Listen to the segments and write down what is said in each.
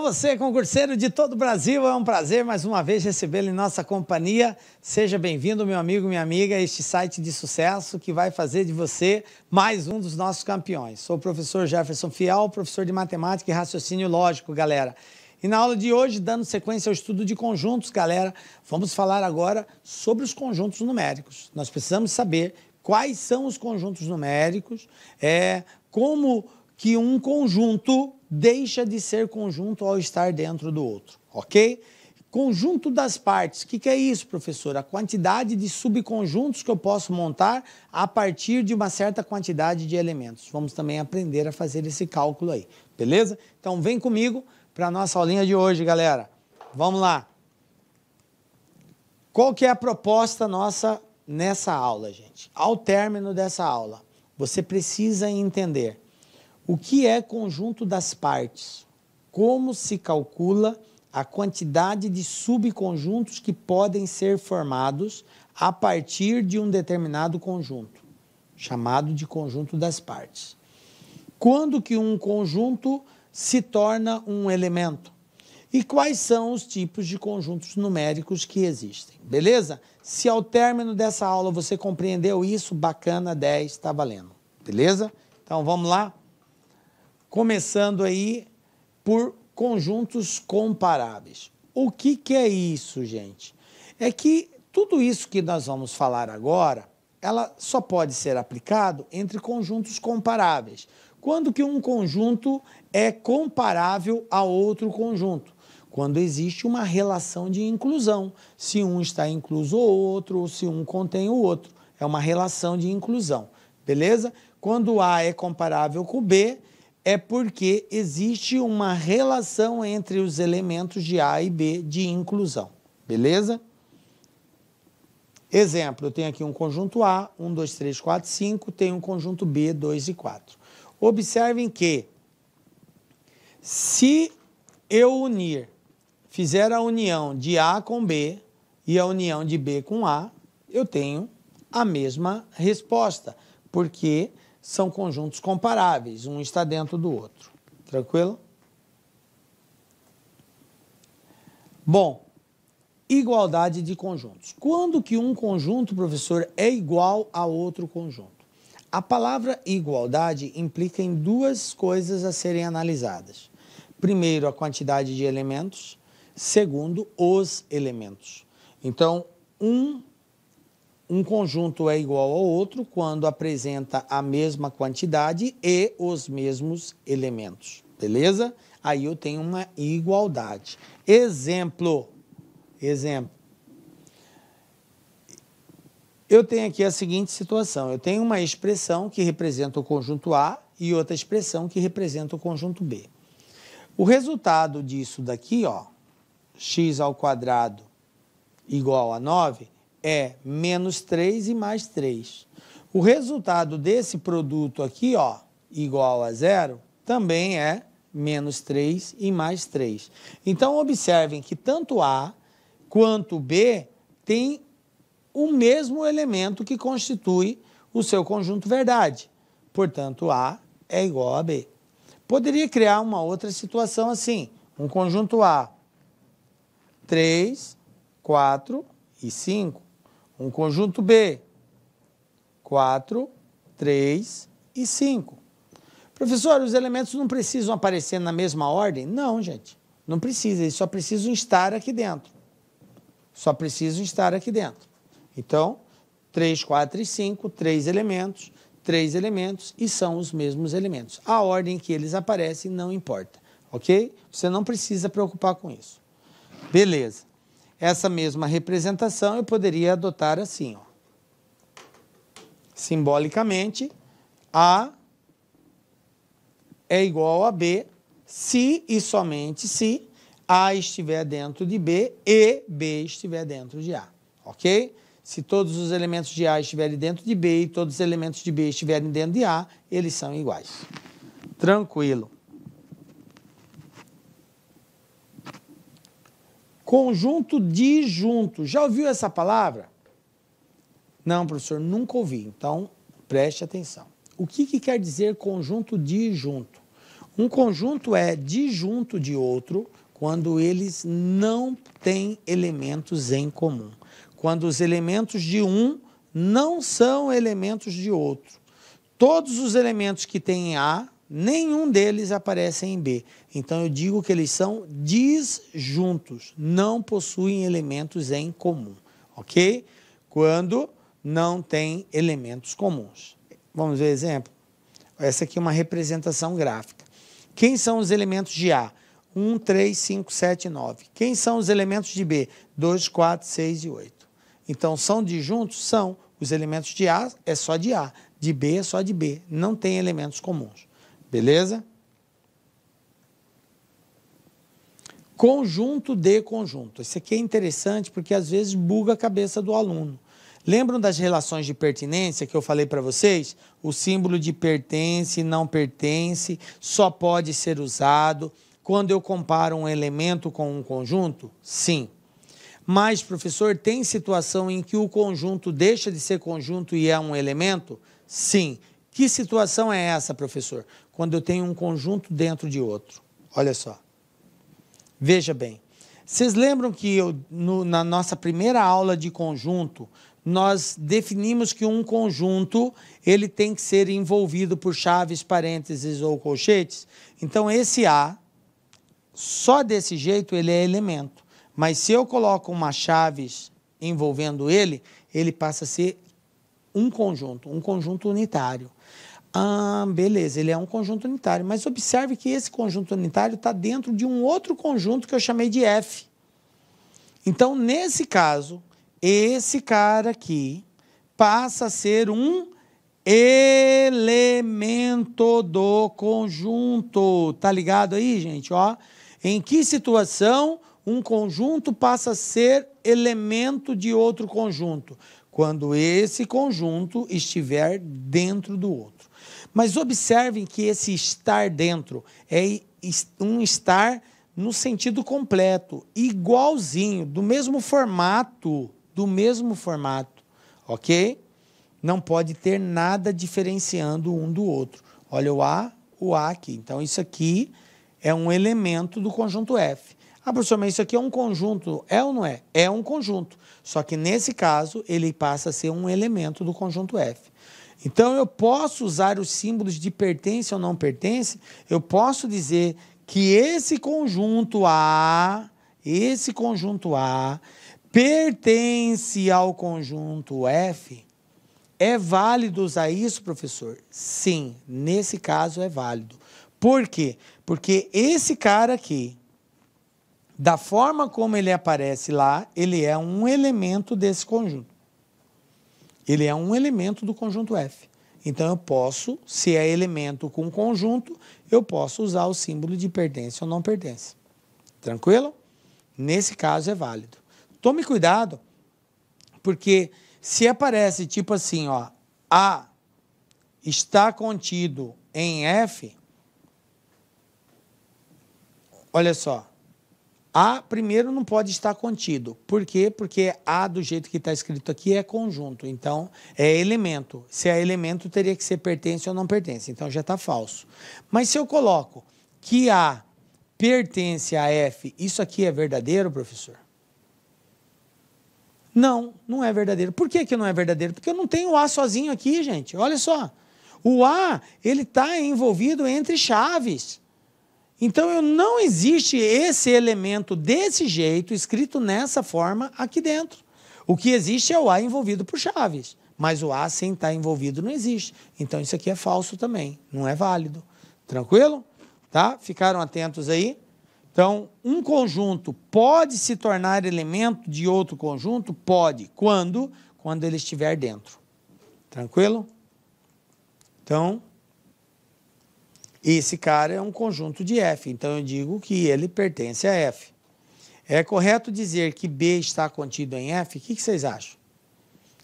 Você, concurseiro de todo o Brasil, é um prazer mais uma vez recebê-lo em nossa companhia. Seja bem-vindo, meu amigo, minha amiga, a este site de sucesso que vai fazer de você mais um dos nossos campeões. Sou o professor Jefferson Fial, professor de matemática e raciocínio lógico, galera. E na aula de hoje, dando sequência ao estudo de conjuntos, galera, vamos falar agora sobre os conjuntos numéricos. Nós precisamos saber quais são os conjuntos numéricos, como que um conjunto deixa de ser conjunto ao estar dentro do outro, ok? Conjunto das partes, o que é isso, professor? A quantidade de subconjuntos que eu posso montar a partir de uma certa quantidade de elementos. Vamos também aprender a fazer esse cálculo aí, beleza? Então vem comigo para a nossa aulinha de hoje, galera. Vamos lá. Qual que é a proposta nossa nessa aula, gente? Ao término dessa aula, você precisa entender o que é conjunto das partes, como se calcula a quantidade de subconjuntos que podem ser formados a partir de um determinado conjunto, chamado de conjunto das partes. Quando que um conjunto se torna um elemento? E quais são os tipos de conjuntos numéricos que existem, beleza? Se ao término dessa aula você compreendeu isso, bacana, 10, está valendo, beleza? Então vamos lá? Começando aí por conjuntos comparáveis. O que é isso, gente? É que tudo isso que nós vamos falar agora, ela só pode ser aplicado entre conjuntos comparáveis. Quando que um conjunto é comparável a outro conjunto? Quando existe uma relação de inclusão. Se um está incluso o outro, ou se um contém o outro. É uma relação de inclusão, beleza? Quando A é comparável com B, é porque existe uma relação entre os elementos de A e B de inclusão, beleza? Exemplo, eu tenho aqui um conjunto A, 1, 2, 3, 4, 5, tenho um conjunto B, 2 e 4. Observem que, se eu fizer a união de A com B e a união de B com A, eu tenho a mesma resposta, porque são conjuntos comparáveis, um está dentro do outro. Tranquilo? Bom, igualdade de conjuntos. Quando que um conjunto, professor, é igual a outro conjunto? A palavra igualdade implica em duas coisas a serem analisadas. Primeiro, a quantidade de elementos. Segundo, os elementos. Então, um conjunto é igual ao outro quando apresenta a mesma quantidade e os mesmos elementos, beleza? Aí eu tenho uma igualdade. Exemplo. Eu tenho aqui a seguinte situação. Eu tenho uma expressão que representa o conjunto A e outra expressão que representa o conjunto B. O resultado disso daqui, ó, x² igual a 9, é menos 3 e mais 3. O resultado desse produto aqui, ó, igual a 0, também é menos 3 e mais 3. Então, observem que tanto A quanto B tem o mesmo elemento que constitui o seu conjunto verdade. Portanto, A é igual a B. Poderia criar uma outra situação assim, um conjunto A, 3, 4 e 5. Um conjunto B, 4, 3 e 5. Professor, os elementos não precisam aparecer na mesma ordem? Não, gente, não precisa, eles só precisam estar aqui dentro. Só precisam estar aqui dentro. Então, 3, 4 e 5, 3 elementos e são os mesmos elementos. A ordem que eles aparecem não importa, ok? Você não precisa preocupar com isso. Beleza. Essa mesma representação eu poderia adotar assim, ó. Simbolicamente, A é igual a B se e somente se A estiver dentro de B e B estiver dentro de A, ok? Se todos os elementos de A estiverem dentro de B e todos os elementos de B estiverem dentro de A, eles são iguais. Tranquilo. Conjunto disjunto. Já ouviu essa palavra? Não, professor, nunca ouvi. Então, preste atenção. O que quer dizer conjunto disjunto? Um conjunto é disjunto de outro quando eles não têm elementos em comum. Quando os elementos de um não são elementos de outro. Todos os elementos que têm em A, nenhum deles aparece em B. Então, eu digo que eles são disjuntos, não possuem elementos em comum, ok? Quando não tem elementos comuns. Vamos ver exemplo? Essa aqui é uma representação gráfica. Quem são os elementos de A? 1, 3, 5, 7, 9. Quem são os elementos de B? 2, 4, 6 e 8. Então, são disjuntos? São. Os elementos de A é só de A, de B é só de B. Não tem elementos comuns. Beleza? Conjunto de conjunto. Isso aqui é interessante porque às vezes buga a cabeça do aluno. Lembram das relações de pertinência que eu falei para vocês? O símbolo de pertence, não pertence, só pode ser usado quando eu comparo um elemento com um conjunto? Sim. Mas, professor, tem situação em que o conjunto deixa de ser conjunto e é um elemento? Sim. Que situação é essa, professor? Quando eu tenho um conjunto dentro de outro. Olha só. Veja bem. Vocês lembram que na nossa primeira aula de conjunto, nós definimos que um conjunto ele tem que ser envolvido por chaves, parênteses ou colchetes? Então, esse A, só desse jeito, ele é elemento. Mas se eu coloco uma chaves envolvendo ele, ele passa a ser um conjunto unitário. Ah, beleza, ele é um conjunto unitário. Mas observe que esse conjunto unitário está dentro de um outro conjunto que eu chamei de F. Então, nesse caso, esse cara aqui passa a ser um elemento do conjunto. Tá ligado aí, gente? Ó, em que situação um conjunto passa a ser elemento de outro conjunto? Quando esse conjunto estiver dentro do outro. Mas observem que esse estar dentro é um estar no sentido completo, igualzinho, do mesmo formato, ok? Não pode ter nada diferenciando um do outro. Olha o A aqui. Então, isso aqui é um elemento do conjunto F. Ah, professor, mas isso aqui é um conjunto. É ou não é? É um conjunto. Só que, nesse caso, ele passa a ser um elemento do conjunto F. Então, eu posso usar os símbolos de pertence ou não pertence. Eu posso dizer que esse conjunto A pertence ao conjunto F. É válido usar isso, professor? Sim, nesse caso é válido. Por quê? Porque esse cara aqui, da forma como ele aparece lá, ele é um elemento desse conjunto. Ele é um elemento do conjunto F. Então, eu posso, se é elemento com conjunto, eu posso usar o símbolo de pertence ou não pertence. Tranquilo? Nesse caso é válido. Tome cuidado, porque se aparece tipo assim, ó, A está contido em F, olha só, A primeiro não pode estar contido. Por quê? Porque A, do jeito que está escrito aqui, é conjunto. Então, é elemento. Se é elemento, teria que ser pertence ou não pertence. Então, já está falso. Mas se eu coloco que A pertence a F, isso aqui é verdadeiro, professor? Não, não é verdadeiro. Por que não é verdadeiro? Porque eu não tenho o A sozinho aqui, gente. Olha só. O A, ele está envolvido entre chaves. Então, não existe esse elemento desse jeito, escrito nessa forma, aqui dentro. O que existe é o A envolvido por chaves, mas o A sem estar envolvido não existe. Então, isso aqui é falso também, não é válido. Tranquilo? Tá? Ficaram atentos aí? Então, um conjunto pode se tornar elemento de outro conjunto? Pode. Quando? Quando ele estiver dentro. Tranquilo? Então, esse cara é um conjunto de F, então eu digo que ele pertence a F. É correto dizer que B está contido em F? O que vocês acham?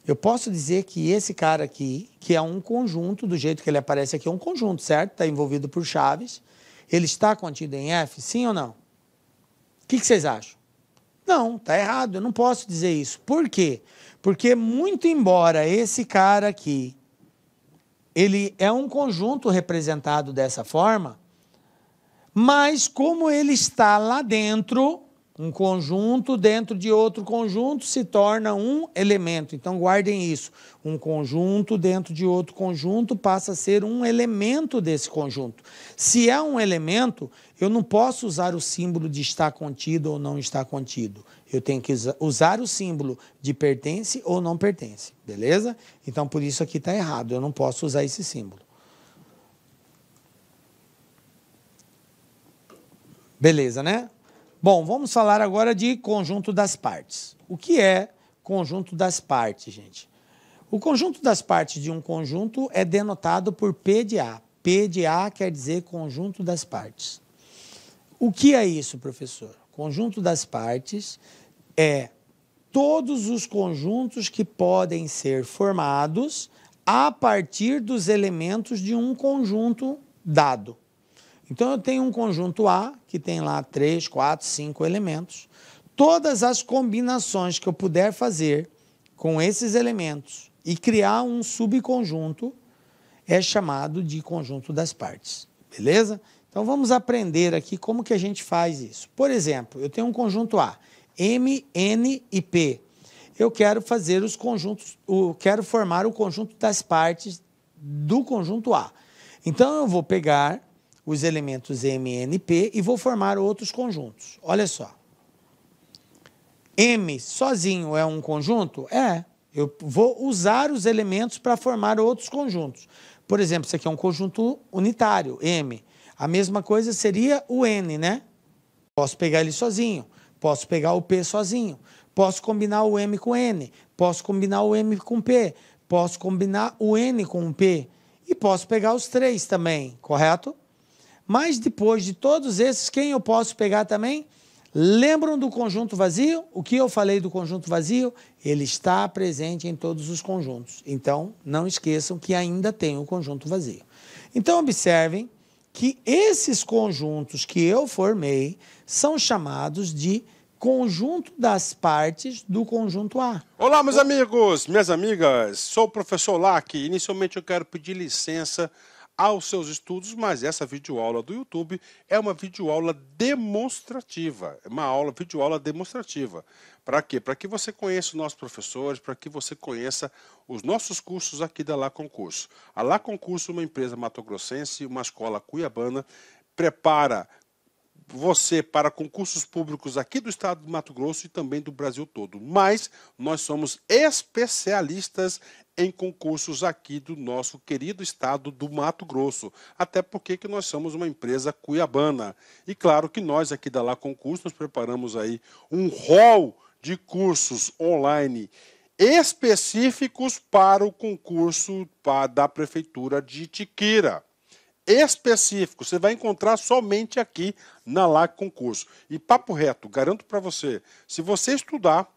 Eu posso dizer que esse cara aqui, que é um conjunto, do jeito que ele aparece aqui, é um conjunto, certo? Está envolvido por chaves. Ele está contido em F, sim ou não? O que vocês acham? Não, está errado, eu não posso dizer isso. Por quê? Porque muito embora esse cara aqui, ele é um conjunto representado dessa forma, Mas como ele está lá dentro, um conjunto dentro de outro conjunto se torna um elemento. Então guardem isso. Um conjunto dentro de outro conjunto passa a ser um elemento desse conjunto. Se é um elemento, eu não posso usar o símbolo de está contido ou não está contido. Eu tenho que usar o símbolo de pertence ou não pertence. Beleza? Então por isso aqui está errado. Eu não posso usar esse símbolo. Beleza, né? Bom, vamos falar agora de conjunto das partes. O que é conjunto das partes, gente? O conjunto das partes de um conjunto é denotado por P de A. P de A quer dizer conjunto das partes. O que é isso, professor? Conjunto das partes é todos os conjuntos que podem ser formados a partir dos elementos de um conjunto dado. Então, eu tenho um conjunto A, que tem lá 3, 4, 5 elementos. Todas as combinações que eu puder fazer com esses elementos e criar um subconjunto é chamado de conjunto das partes. Beleza? Então, vamos aprender aqui como que a gente faz isso. Por exemplo, eu tenho um conjunto A, M, N e P. Eu quero fazer os conjuntos, quero formar o conjunto das partes do conjunto A. Então, eu vou pegar os elementos M, N, P e vou formar outros conjuntos. Olha só. M sozinho é um conjunto? É. Eu vou usar os elementos para formar outros conjuntos. Por exemplo, isso aqui é um conjunto unitário, M. A mesma coisa seria o N, né? Posso pegar ele sozinho. Posso pegar o P sozinho. Posso combinar o M com N. Posso combinar o M com P. Posso combinar o N com o P. E posso pegar os três também, correto? Mas depois de todos esses, quem eu posso pegar também? Lembram do conjunto vazio? O que eu falei do conjunto vazio? Ele está presente em todos os conjuntos. Então, não esqueçam que ainda tem o conjunto vazio. Então, observem que esses conjuntos que eu formei são chamados de conjunto das partes do conjunto A. Olá, meus amigos, minhas amigas. Sou o professor Lac. Inicialmente, eu quero pedir licença aos seus estudos, mas essa videoaula do YouTube é uma videoaula demonstrativa, é uma videoaula demonstrativa. Para quê? Para que você conheça os nossos professores, para que você conheça os nossos cursos aqui da Lá Concurso. A Lá Concurso é uma empresa matogrossense, uma escola cuiabana, prepara você para concursos públicos aqui do estado do Mato Grosso e também do Brasil todo. Mas nós somos especialistas em concursos aqui do nosso querido estado do Mato Grosso. Até porque que nós somos uma empresa cuiabana. E claro que nós aqui da Lá Concurso nós preparamos aí um rol de cursos online específicos para o concurso da Prefeitura de Itiquira. Específico, você vai encontrar somente aqui na Lá Concurso. E papo reto, garanto para você, se você estudar,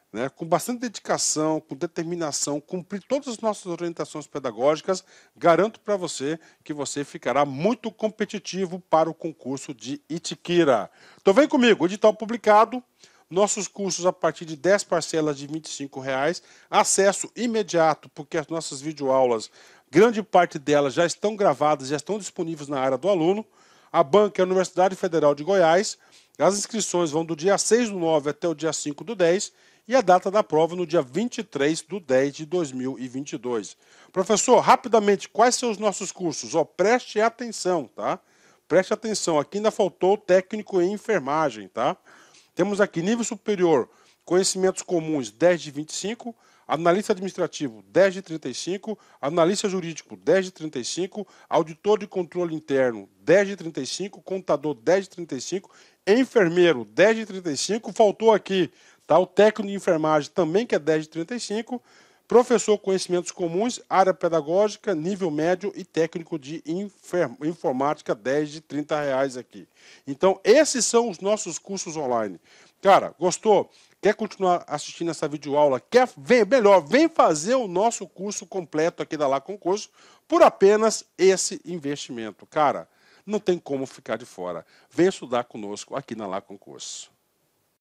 né, com bastante dedicação, com determinação, cumprir todas as nossas orientações pedagógicas, garanto para você que você ficará muito competitivo para o concurso de Itiquira. Então vem comigo, edital publicado, nossos cursos a partir de 10 parcelas de R$ 25,00, acesso imediato, porque as nossas videoaulas, grande parte delas já estão gravadas, já estão disponíveis na área do aluno. A banca é a Universidade Federal de Goiás. As inscrições vão do dia 6/9 até o dia 5/10 e a data da prova no dia 23/10 de 2022. Professor, rapidamente, quais são os nossos cursos? Preste atenção, tá? Preste atenção, aqui ainda faltou técnico em enfermagem, tá? Temos aqui nível superior, conhecimentos comuns 10 de 25, analista administrativo 10 de 35, analista jurídico 10 de 35, auditor de controle interno 10 de 35, contador 10 de 35, enfermeiro 10 de 35, faltou aqui, tá, o técnico de enfermagem também que é 10 de 35, professor conhecimentos comuns, área pedagógica, nível médio e técnico de informática 10 de R$30 aqui. Então esses são os nossos cursos online. Cara, gostou? Quer continuar assistindo essa videoaula? Quer ver melhor? Vem fazer o nosso curso completo aqui da Lá Concurso por apenas esse investimento. Cara, não tem como ficar de fora. Vem estudar conosco aqui na Lá Concurso.